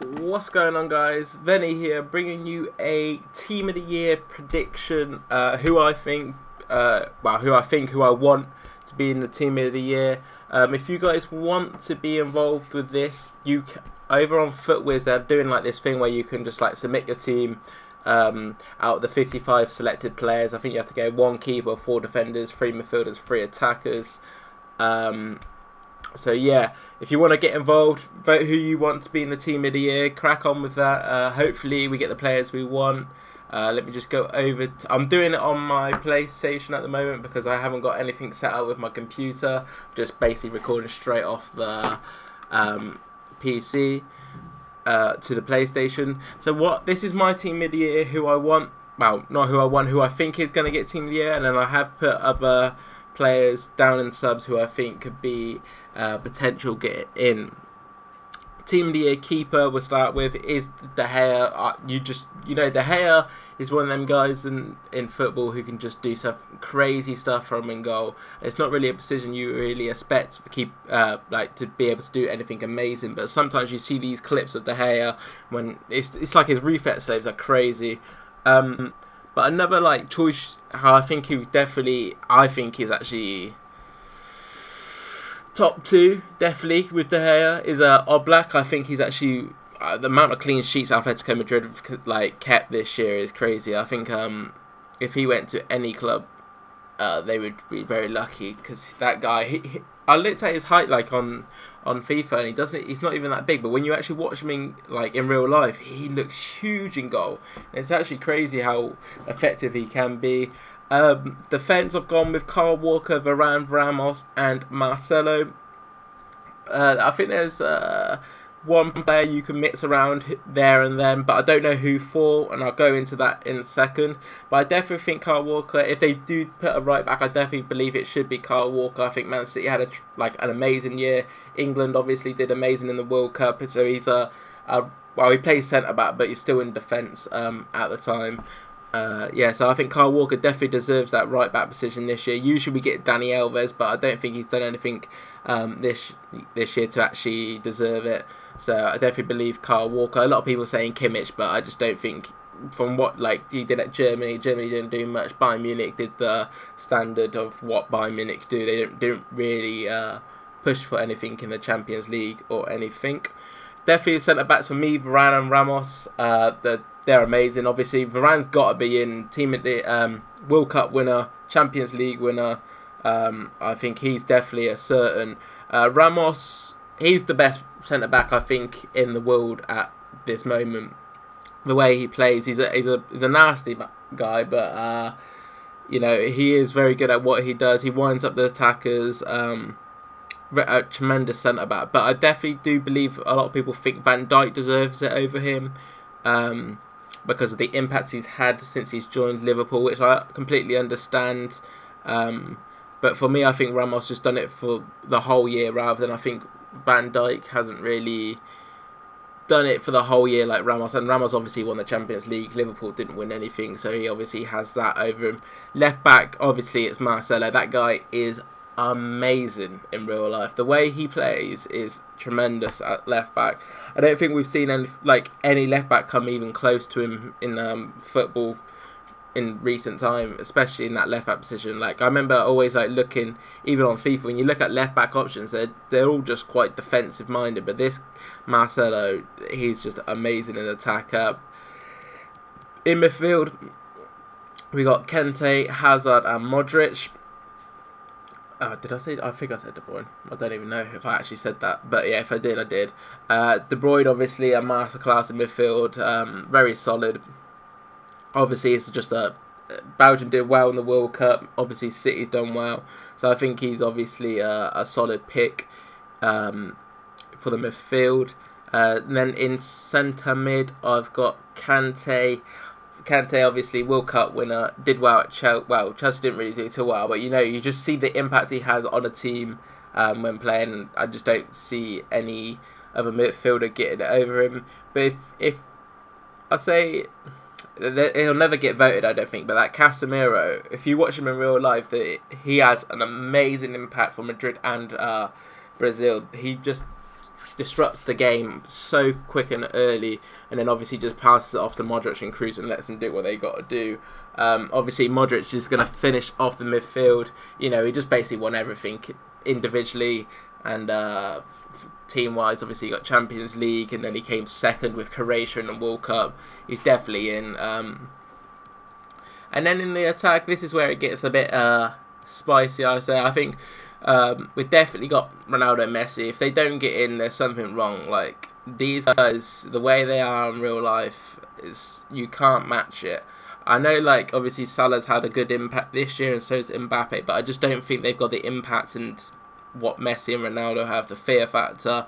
What's going on, guys? Venny here, bringing you a Team of the Year prediction. Who I want to be in the Team of the Year. If you guys want to be involved with this, over on FootWiz they're doing like this thing where you can just like submit your team out of the 55 selected players. I think you have to go 1 keeper, 4 defenders, 3 midfielders, 3 attackers. So yeah, if you want to get involved, vote who you want to be in the Team of the Year, crack on with that. Hopefully we get the players we want. Let me just go over, I'm doing it on my PlayStation at the moment because I haven't got anything set up with my computer. I'm just basically recording straight off the PC to the PlayStation. So this is my Team of the Year, who I want, well, not who I want, who I think is going to get Team of the Year, and then I have put other players down in subs who I think could be potential get in. Team of the Year keeper we'll start with is De Gea. You know De Gea is one of them guys in football who can just do crazy stuff from in goal. It's not really a position you really expect to to be able to do anything amazing, but sometimes you see these clips of De Gea when it's like his reflex saves are crazy. But another choice, how I think is actually top 2, definitely with De Gea, is Oblak. I think he's actually the amount of clean sheets Atletico Madrid kept this year is crazy. I think if he went to any club, they would be very lucky, because that guy. I looked at his height on FIFA, and he's not even that big. But when you actually watch him in real life, he looks huge in goal. And it's actually crazy how effective he can be. Defense, I've gone with Kyle Walker, Varane, Ramos, and Marcelo. I think there's one player you can mix around there and then, but I don't know who for, and I'll go into that in a second. But I definitely think Kyle Walker, if they do put a right back, I definitely believe it should be Kyle Walker. I think Man City had an amazing year. England obviously did amazing in the World Cup, so he's well, he plays centre back, but he's still in defence at the time. Yeah, so I think Kyle Walker definitely deserves that right back position this year. Usually we get Dani Alves, but I don't think he's done anything this year to actually deserve it. So I definitely believe Kyle Walker. A lot of people are saying Kimmich, but I just don't think, from what he did at Germany didn't do much. Bayern Munich did the standard of what Bayern Munich do. They didn't really push for anything in the Champions League or anything. Definitely centre backs for me, Varane and Ramos. They're amazing. Obviously, Varane's got to be in Team of the World Cup winner, Champions League winner. I think he's definitely a certain. Ramos, he's the best centre back I think in the world at this moment. The way he plays, he's a nasty guy, but you know, he is very good at what he does. He winds up the attackers. A tremendous centre back, but I definitely do believe a lot of people think Van Dijk deserves it over him. Because of the impact he's had since he's joined Liverpool, which I completely understand. But for me, I think Ramos just done it for the whole year, rather than I think Van Dijk hasn't really done it for the whole year like Ramos. And Ramos obviously won the Champions League. Liverpool didn't win anything, so he obviously has that over him. Left back, obviously it's Marcelo. That guy is amazing in real life. The way he plays is tremendous at left back. I don't think we've seen any left back come even close to him in football in recent time, especially in that left back position. I remember always looking, even on FIFA, when you look at left back options, they're all just quite defensive minded. But this Marcelo, he's just amazing in attack. In midfield, we got Kante, Hazard, and Modric. Did I say? I think I said De Bruyne. I don't even know if I actually said that, but yeah, if I did, I did. De Bruyne, obviously a masterclass in midfield, very solid. Obviously, it's just Belgium did well in the World Cup. Obviously, City's done well, so I think he's obviously a solid pick for the midfield. And then in centre mid, I've got Kante. Kante, obviously World Cup winner, did well at Chelsea. Well, Chelsea didn't really do too well, but you just see the impact he has on a team when playing. I just don't see any other midfielder getting it over him. But if I say, he'll never get voted, I don't think. But that Casemiro, if you watch him in real life, he has an amazing impact for Madrid and Brazil. He just disrupts the game so quick and early, and then obviously just passes it off to Modric and Kroos and lets them do what they got to do. Obviously Modric is going to finish off the midfield. You know, he just basically won everything individually and team-wise. Obviously he got Champions League, and then he came second with Croatia in the World Cup. He's definitely in. And then in the attack, this is where it gets a bit spicy, I say. I think we've definitely got Ronaldo and Messi. If they don't get in, there's something wrong. Like, these guys, the way they are in real life, is you can't match it. I know, like, obviously Salah's had a good impact this year, and so has Mbappe, but I just don't think they've got the impact and what Messi and Ronaldo have, the fear factor.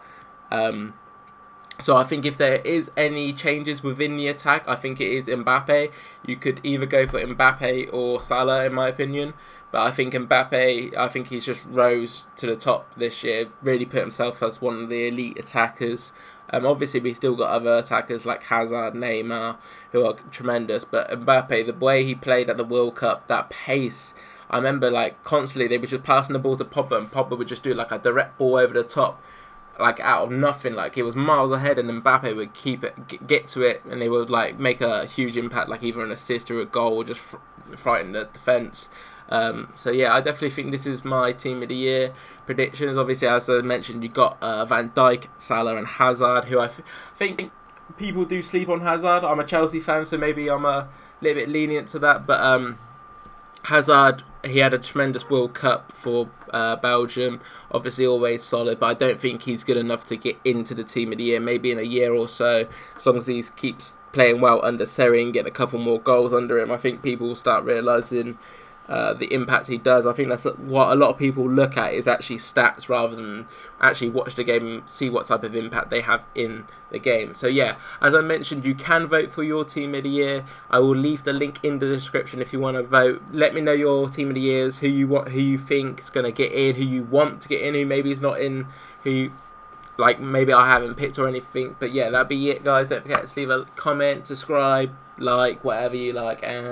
So I think if there is any changes within the attack, I think it is Mbappe. You could either go for Mbappe or Salah, in my opinion. But I think Mbappe, I think he's just rose to the top this year, really put himself as one of the elite attackers. Obviously, we still got other attackers like Hazard, Neymar, who are tremendous. But Mbappe, the way he played at the World Cup, that pace, I remember like constantly they were just passing the ball to Pogba, and Pogba would just do like a direct ball over the top, like out of nothing. Like, he was miles ahead, and Mbappe would keep it, get to it, and they would like make a huge impact, like either an assist or a goal, or just frighten the defense. So yeah, I definitely think this is my team of the year predictions. Obviously, as I mentioned, you got Van Dijk, Salah, and Hazard, who I think people do sleep on Hazard. I'm a Chelsea fan, so maybe I'm a little bit lenient to that, but Hazard, he had a tremendous World Cup for Belgium, obviously always solid, but I don't think he's good enough to get into the team of the year. Maybe in a year or so, as long as he keeps playing well under Seri and getting a couple more goals under him, I think people will start realising the impact he does. I think that's what a lot of people look at, is actually stats rather than actually watch the game and see what type of impact they have in the game. So yeah, as I mentioned, you can vote for your team of the year. I will leave the link in the description if you want to vote. Let me know your team of the years, who you think is going to get in, who you want to get in, who maybe is not in, who like maybe I haven't picked or anything. But yeah, that'd be it, guys. Don't forget to leave a comment, subscribe, like, whatever you like, and